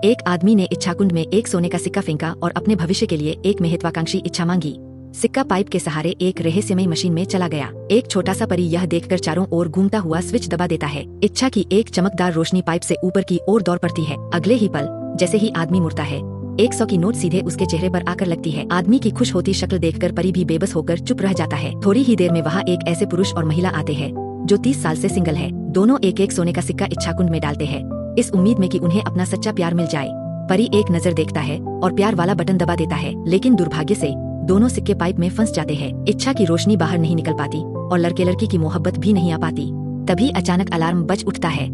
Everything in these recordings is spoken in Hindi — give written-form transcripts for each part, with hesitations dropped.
एक आदमी ने इच्छाकुंड में एक सोने का सिक्का फेंका और अपने भविष्य के लिए एक महत्वाकांक्षी इच्छा मांगी। सिक्का पाइप के सहारे एक रहस्यमयी मशीन में चला गया। एक छोटा सा परी यह देखकर चारों ओर घूमता हुआ स्विच दबा देता है। इच्छा की एक चमकदार रोशनी पाइप से ऊपर की ओर दौड़ पड़ती है। अगले ही पल जैसे ही आदमी मुड़ता है, 100 की नोट सीधे उसके चेहरे पर आकर लगती है। आदमी की खुश होती शक्ल देखकर परी भी बेबस होकर चुप रह जाता है। थोड़ी ही देर में वहाँ एक ऐसे पुरुष और महिला आते हैं जो 30 साल से सिंगल है। दोनों एक एक सोने का सिक्का इच्छाकुंड में डालते हैं, इस उम्मीद में कि उन्हें अपना सच्चा प्यार मिल जाए। परी एक नजर देखता है और प्यार वाला बटन दबा देता है, लेकिन दुर्भाग्य से दोनों सिक्के पाइप में फंस जाते हैं। इच्छा की रोशनी बाहर नहीं निकल पाती और लड़के लड़की की मोहब्बत भी नहीं आ पाती। तभी अचानक अलार्म बज उठता है।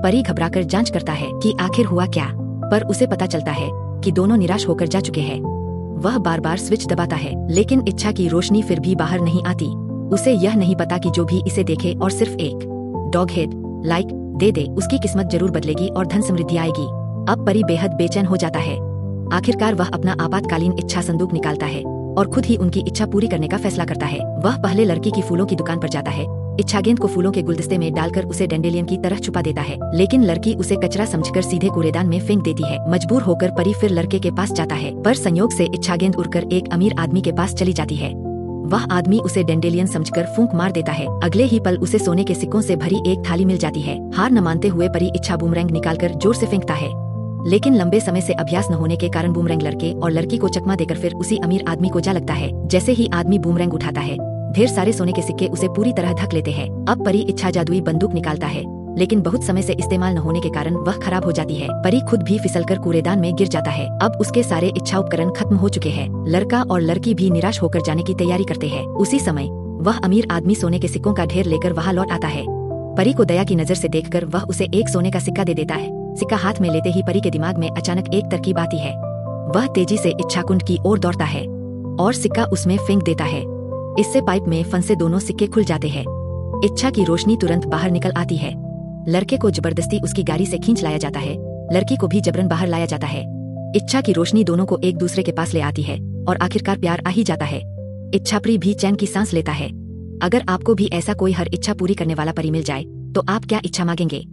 परी घबराकर जांच करता है कि आखिर हुआ क्या, पर उसे पता चलता है कि दोनों निराश होकर जा चुके हैं। वह बार बार स्विच दबाता है, लेकिन इच्छा की रोशनी फिर भी बाहर नहीं आती। उसे यह नहीं पता कि जो भी इसे देखे और सिर्फ एक डॉग हेड लाइक दे दे, उसकी किस्मत जरूर बदलेगी और धन समृद्धि आएगी। अब परी बेहद बेचैन हो जाता है। आखिरकार वह अपना आपातकालीन इच्छा संदूक निकालता है और खुद ही उनकी इच्छा पूरी करने का फैसला करता है। वह पहले लड़की की फूलों की दुकान पर जाता है, इच्छा गेंद को फूलों के गुलदस्ते में डालकर उसे डेंडेलियन की तरह छुपा देता है, लेकिन लड़की उसे कचरा समझकर सीधे कूड़ेदान में फेंक देती है। मजबूर होकर परी फिर लड़के के पास जाता है, पर संयोग से इच्छा गेंद उड़कर एक अमीर आदमी के पास चली जाती है। वह आदमी उसे डेंडेलियन समझकर फूंक मार देता है। अगले ही पल उसे सोने के सिक्कों से भरी एक थाली मिल जाती है। हार न मानते हुए परी इच्छा बूमरैंग निकालकर जोर से फेंकता है, लेकिन लंबे समय से अभ्यास न होने के कारण बूमरैंग लड़के और लड़की को चकमा देकर फिर उसी अमीर आदमी को जा लगता है। जैसे ही आदमी बूमरैंग उठाता है, ढेर सारे सोने के सिक्के उसे पूरी तरह ढक लेते हैं। अब परी इच्छा जादुई बंदूक निकालता है, लेकिन बहुत समय से इस्तेमाल न होने के कारण वह खराब हो जाती है। परी खुद भी फिसलकर कूड़ेदान में गिर जाता है। अब उसके सारे इच्छा उपकरण खत्म हो चुके हैं। लड़का और लड़की भी निराश होकर जाने की तैयारी करते हैं। उसी समय वह अमीर आदमी सोने के सिक्कों का ढेर लेकर वहाँ लौट आता है। परी को दया की नजर से देखकर वह उसे एक सोने का सिक्का दे देता है। सिक्का हाथ में लेते ही परी के दिमाग में अचानक एक तरकीब आती है। वह तेजी से इच्छाकुंड की ओर दौड़ता है और सिक्का उसमें फेंक देता है। इससे पाइप में फंसे दोनों सिक्के खुल जाते हैं। इच्छा की रोशनी तुरंत बाहर निकल आती है। लड़के को जबरदस्ती उसकी गाड़ी से खींच लाया जाता है, लड़की को भी जबरन बाहर लाया जाता है। इच्छा की रोशनी दोनों को एक दूसरे के पास ले आती है और आखिरकार प्यार आ ही जाता है। इच्छाप्री भी चैन की सांस लेता है। अगर आपको भी ऐसा कोई हर इच्छा पूरी करने वाला परी मिल जाए तो आप क्या इच्छा मांगेंगे?